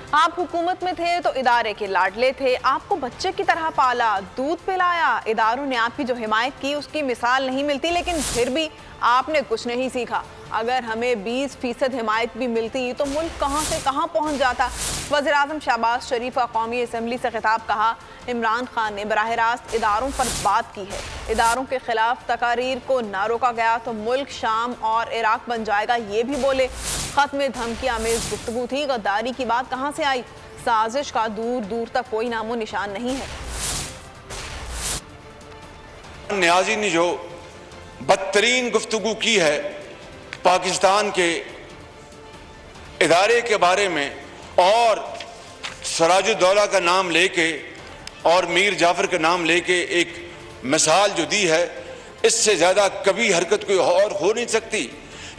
आप हुकूमत में थे तो इदारे के लाडले थे, आपको बच्चे की तरह पाला, दूध पिलाया। इदारों ने आपकी जो हिमायत की उसकी मिसाल नहीं मिलती, लेकिन फिर भी आपने कुछ नहीं सीखा। अगर हमें 20% हिमायत भी मिलती तो मुल्क कहां से कहां पहुंच जाता। वज़ीर-ए-आज़म शहबाज शरीफ का कौमी असम्बली से खिताब। कहा, इमरान खान ने बराह रास्त इदारों पर बात की है। इदारों के खिलाफ तकारीर को ना रोका गया तो मुल्क शाम और इराक बन जाएगा, ये भी बोले। खत में धमकी आमेज गुफ्तगू थी, गद्दारी की बात कहां से आई। साजिश का दूर दूर तक कोई नामो निशान नहीं है। नियाज़ी ने जो बदतरीन गुफ्तगू की है पाकिस्तान के इदारे के बारे में, और सराजुद्दौला का नाम लेके और मीर जाफर का नाम लेके एक मिसाल जो दी है, इससे ज़्यादा कभी हरकत कोई और हो नहीं सकती।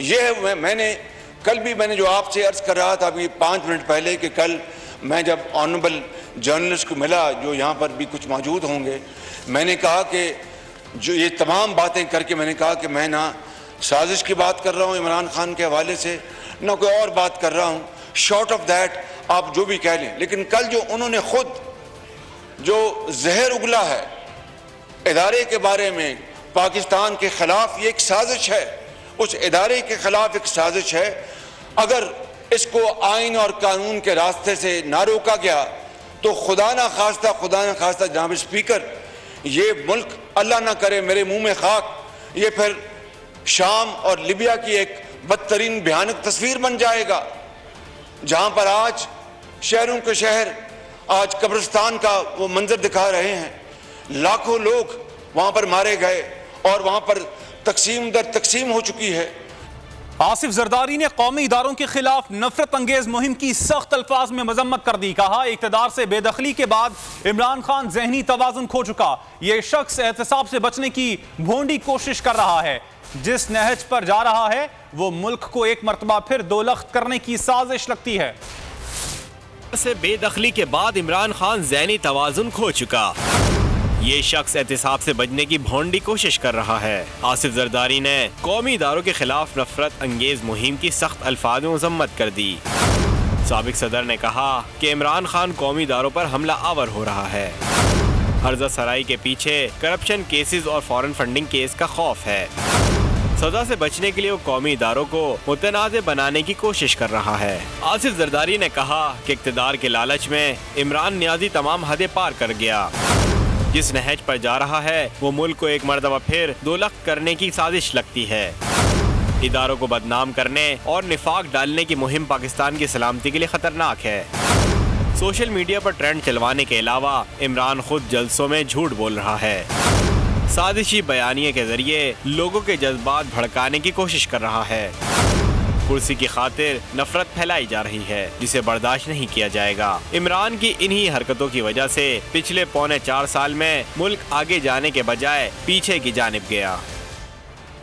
यह है, मैंने जो आपसे अर्ज़ कर रहा था अभी 5 मिनट पहले कि कल मैं जब ऑनरेबल जर्नलिस्ट को मिला जो यहाँ पर भी कुछ मौजूद होंगे, मैंने कहा कि जो ये तमाम बातें करके मैंने कहा कि मैं ना साजिश की बात कर रहा हूँ इमरान खान के हवाले से, ना कोई और बात कर रहा हूँ। शॉर्ट ऑफ दैट आप जो भी कह लें, लेकिन कल जो उन्होंने खुद जो जहर उगला है इदारे के बारे में पाकिस्तान के खिलाफ, ये एक साजिश है, उस इदारे के खिलाफ एक साजिश है। अगर इसको आइन और कानून के रास्ते से ना रोका गया तो खुदा ना खास्ता जनाब स्पीकर, ये मुल्क अल्लाह ना करे मेरे मुंह में खाक, ये फिर शाम और लिबिया की एक बदतरीन भयानक तस्वीर बन जाएगा, जहां पर आज शहरों के शहर आज कब्रिस्तान का वो मंजर दिखा रहे हैं। लाखों लोग वहां पर मारे गए और वहां पर तकसीम दर तकसीम हो चुकी है। आसिफ जरदारी ने कौमी इदारों के खिलाफ नफरत अंगेज मुहिम की सख्त अल्फाज में मजम्मत कर दी। कहा, इक़्तिदार से बेदखली के बाद इमरान खान जहनी तवाज़ुन खो चुका। यह शख्स एहतसाब से बचने की भोंडी कोशिश कर रहा है। जिस नहज पर जा रहा है वो मुल्क को एक मरतबा फिर दोलख्त करने की साजिश लगती है। से बेदखली के बाद इमरान खान ज़हनी तवाज़ुन खो चुका, ये शख्स एहतिसाब से बचने की भोंडी कोशिश कर रहा है। आसिफ जरदारी ने कौमी इदारों के खिलाफ नफरत अंगेज मुहिम की सख्त अल्फाज में मजम्मत कर दी। साबिक सदर ने कहा कि इमरान खान कौमी इदारों पर हमला आवर हो रहा है। अर्जा सराई के पीछे करप्शन केसेस और फॉरेन फंडिंग केस का खौफ है। सजा से बचने के लिए वो कौमी इदारों को मुतनाज़ बनाने की कोशिश कर रहा है। आसिफ जरदारी ने कहा कि इक़्तिदार के लालच में इमरान नियाज़ी तमाम हदें पार कर गया। जिस नहज पर जा रहा है वो मुल्क को एक मरतबा फिर दोलख्त करने की साजिश लगती है। इदारों को बदनाम करने और निफाक डालने की मुहिम पाकिस्तान की सलामती के लिए खतरनाक है। सोशल मीडिया पर ट्रेंड चलवाने के अलावा इमरान खुद जलसों में झूठ बोल रहा है। साजिशी बयानिए के जरिए लोगों के जज्बात भड़काने की कोशिश कर रहा है। कुर्सी की खातिर नफरत फैलाई जा रही है, जिसे बर्दाश्त नहीं किया जाएगा। इमरान की इन्हीं हरकतों की वजह से पिछले 4.25 साल में मुल्क आगे जाने के बजाय पीछे की जानिब गया।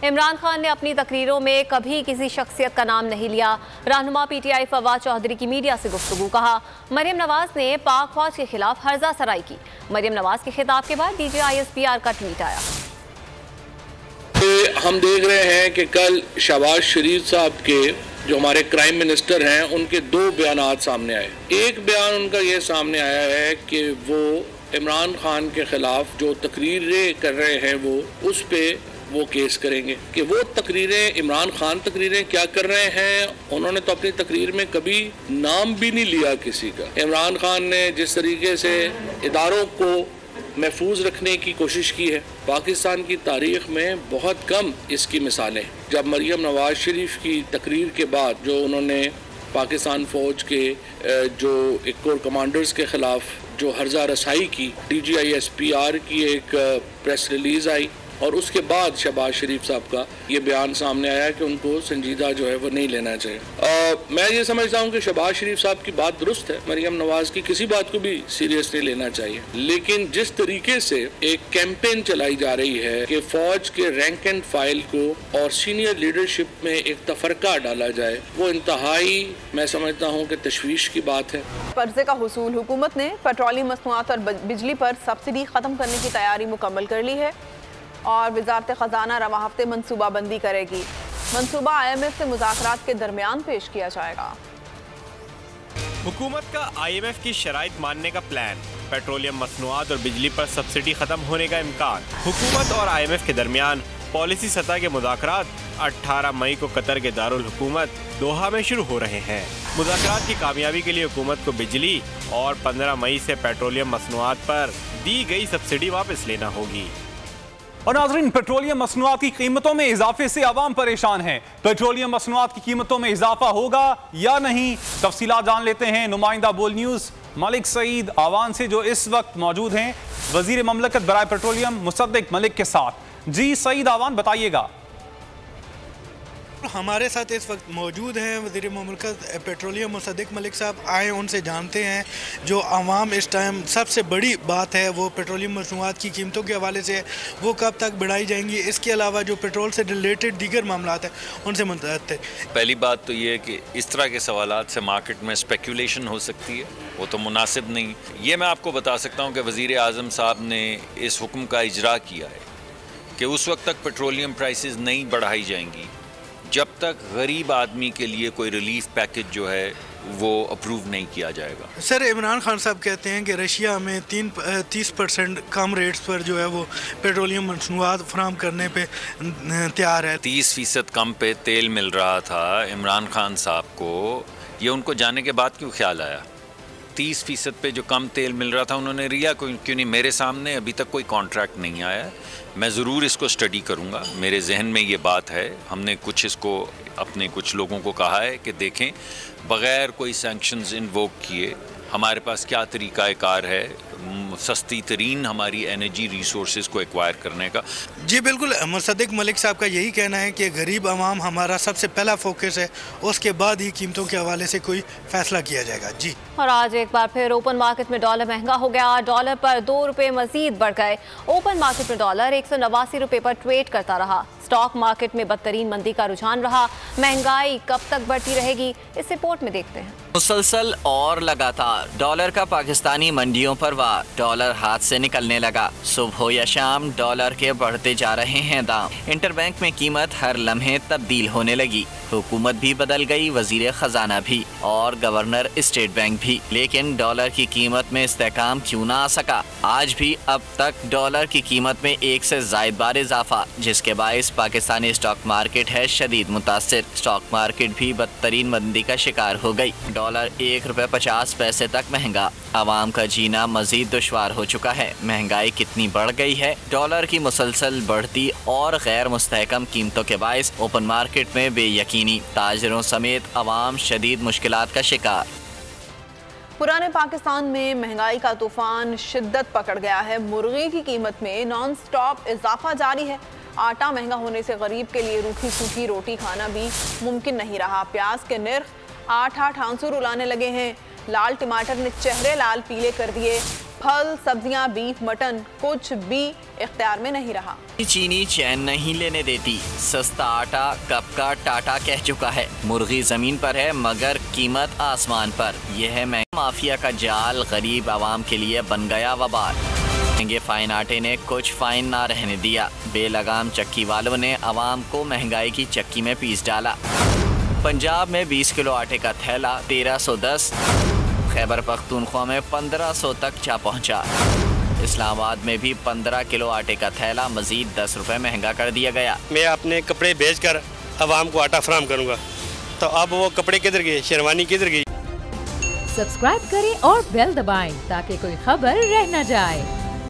इमरान खान ने अपनी तकरीरों में कभी किसी शख्सियत का नाम नहीं लिया। रहनुमा PTI फवाद चौधरी की मीडिया से गुफ्तगू। कहा, मरियम नवाज ने पाक फौज के खिलाफ हर्जा सराई की। मरियम नवाज के खिताब के बाद DG ISPR का ट्वीट आया। हम देख रहे हैं कि कल शहबाज शरीफ साहब के जो हमारे क्राइम मिनिस्टर हैं उनके 2 बयानात सामने आए। एक बयान उनका ये सामने आया है कि वो इमरान खान के खिलाफ जो तकरीरें कर रहे हैं उस पे वो केस करेंगे कि वो तकरीरें इमरान खान तकरीरें क्या कर रहे हैं। उन्होंने तो अपनी तकरीर में कभी नाम भी नहीं लिया किसी का। इमरान खान ने जिस तरीके से इदारों को महफूज रखने की कोशिश की है, पाकिस्तान की तारीख में बहुत कम इसकी मिसालें। जब मरियम नवाज शरीफ की तकरीर के बाद जो उन्होंने पाकिस्तान फ़ौज के जो एक कोर कमांडर्स के ख़िलाफ़ जो हर्जा रसाई की, DG ISPR की एक प्रेस रिलीज़ आई और उसके बाद शहबाज शरीफ साहब का ये बयान सामने आया कि उनको संजीदा जो है वो नहीं लेना चाहिए। मैं ये समझता हूँ कि शहबाज शरीफ साहब की बात दुरुस्त है, मरियम नवाज की किसी बात को भी सीरियस नहीं लेना चाहिए। लेकिन जिस तरीके से एक कैंपेन चलाई जा रही है कि फौज के रैंक एंड फाइल को और सीनियर लीडरशिप में एक तफरका डाला जाए, वो इंतहाई मैं समझता हूँ कि तशवीश की बात है। कर्जे का हुसूल। हुकूमत ने पेट्रोलियम मसनूआत और बिजली पर सब्सिडी खत्म करने की तैयारी मुकम्मल कर ली है और वजारत ख़जाना रवा हफ्ते मनसूबाबंदी करेगी। मनसूबा IMF से मुज़ाकरात के दरमियान पेश किया जाएगा। हुकूमत का IMF की शराइत मानने का प्लान, पेट्रोलियम मसनूआत और बिजली पर सब्सिडी खत्म होने का इम्कान। हुकूमत और IMF के दरमियान पॉलिसी सतह के मुज़ाकरात 18 मई को कतर के दारुल हुकूमत दोहा में शुरू हो रहे हैं। मुज़ाकरात की कामयाबी के लिए हुकूमत को बिजली और 15 मई से पेट्रोलियम मसनूआत पर दी गई सब्सिडी वापस लेना होगी। और नाज़रीन, पेट्रोलियम मसनूआत की कीमतों में इजाफे से आवाम परेशान है। पेट्रोलियम मसनूआत की कीमतों में इजाफा होगा या नहीं, तफसीलात जान लेते हैं नुमाइंदा बोल न्यूज़ मलिक सईद आवान से, जो इस वक्त मौजूद हैं वजीर ममलकत बराए पेट्रोलियम मुसद्दिक मलिक के साथ। जी सईद आवान, बताइएगा। हमारे साथ इस वक्त मौजूद हैं वज़ीर ममलकत पेट्रोलियम मुसद्दिक मलिक साहब। आए उनसे जानते हैं जो आवाम इस टाइम सबसे बड़ी बात है वो पेट्रोलियम मसनूआत की कीमतों के हवाले से, वो कब तक बढ़ाई जाएंगी, इसके अलावा जो पेट्रोल से रिलेटेड दीगर मामलात हैं उनसे मुतअल्लिक़ थे। पहली बात तो ये है कि इस तरह के सवालात से मार्केट में स्पेकुलेशन हो सकती है, वो तो मुनासिब नहीं। ये मैं आपको बता सकता हूँ कि वज़ीर आज़म साहब ने इस हुक्म का इजरा किया है कि उस वक्त तक पेट्रोलियम प्राइसेस नहीं बढ़ाई जाएंगी जब तक गरीब आदमी के लिए कोई रिलीफ पैकेज जो है वो अप्रूव नहीं किया जाएगा। सर, इमरान खान साहब कहते हैं कि रशिया में 30% कम रेट्स पर जो है वो पेट्रोलियम मसनूआत फराहम करने पे तैयार है। 30% कम पे तेल मिल रहा था इमरान खान साहब को, ये उनको जाने के बाद क्यों ख्याल आया? 30% पे जो कम तेल मिल रहा था उन्होंने रिया क्यों नहीं? मेरे सामने अभी तक कोई कॉन्ट्रैक्ट नहीं आया। मैं ज़रूर इसको स्टडी करूँगा, मेरे जहन में ये बात है। हमने कुछ इसको अपने कुछ लोगों को कहा है कि देखें बग़ैर कोई सैंक्शंस इन्वोक किए हमारे पास क्या तरीक़ाकार है सस्ती तरीन हमारी एनर्जी रिसोर्सेज को एक्वायर करने का। जी बिल्कुल, मुसद्दिक मलिक साहब का यही कहना है कि गरीब आवाम हमारा सबसे पहला फोकस है, उसके बाद ही कीमतों के हवाले से कोई फैसला किया जाएगा। जी, और आज एक बार फिर ओपन मार्केट में डॉलर महंगा हो गया। डॉलर पर 2 रुपए मजीद बढ़ गए। ओपन मार्केट में डॉलर 189 रुपए पर ट्रेड करता रहा। स्टॉक मार्केट में बदतरीन मंदी का रुझान रहा। महंगाई कब तक बढ़ती रहेगी, इस रिपोर्ट में देखते हैं। मुसलसल और लगातार डॉलर का पाकिस्तानी मंडियों पर वार। डॉलर हाथ से निकलने लगा। सुबह हो या शाम डॉलर के बढ़ते जा रहे हैं दाम। इंटरबैंक में कीमत हर लम्हे तब्दील होने लगी। हुकूमत भी बदल गई, वजीर खजाना भी और गवर्नर स्टेट बैंक भी, लेकिन डॉलर की कीमत में इस्तेहकाम क्यों ना आ सका? आज भी अब तक डॉलर की कीमत में 1 से ज़ायद बार इजाफा, जिसके बायस पाकिस्तानी स्टॉक मार्केट है शदीद मुतासिर। स्टॉक मार्केट भी बदतरीन मंदी का शिकार हो गई। डॉलर 1 रुपये 50 पैसे तक महंगा। आवाम का जीना मजीद दुश्वार हो चुका है। महंगाई कितनी बढ़ गई है? डॉलर की मुसलसल बढ़ती और गैर मुस्तहकम कीमतों के बायस ओपन मार्केट में बेयकीनी, ताजरों समेत आवाम शदीद मुश्किलात का शिकार। पुराने पाकिस्तान में महंगाई का तूफान शिद्दत पकड़ गया है। मुर्गी की कीमत में नॉन स्टॉप इजाफा जारी है। आटा महंगा होने से गरीब के लिए रूखी सूखी रोटी खाना भी मुमकिन नहीं रहा। प्याज के निर्ख 8 आंसू रुलाने लगे हैं। लाल टमाटर ने चेहरे लाल पीले कर दिए। फल, सब्जियां, बीफ, मटन कुछ भी इख्तियार में नहीं रहा। चीनी चैन नहीं लेने देती। सस्ता आटा कब का टाटा कह चुका है। मुर्गी जमीन पर है मगर कीमत आसमान पर। यह है माफिया का जाल गरीब आवाम के लिए बन गया वबाल। महंगे फाइन आटे ने कुछ फाइन ना रहने दिया। बेलगाम चक्की वालों ने आवाम को महंगाई की चक्की में पीस डाला। पंजाब में 20 किलो आटे का थैला 1310, खैबर पख्तूनख्वा में 1500 तक जा पहुंचा। इस्लामाबाद में भी 15 किलो आटे का थैला मजीद 10 रुपए महंगा कर दिया गया। मैं अपने कपड़े बेचकर आवाम को आटा फराहम करूंगा, तो अब वो कपड़े किधर गए, शेरवानी किधर गई? सब्सक्राइब करें और बेल दबाएं ताकि कोई खबर रह न जाए।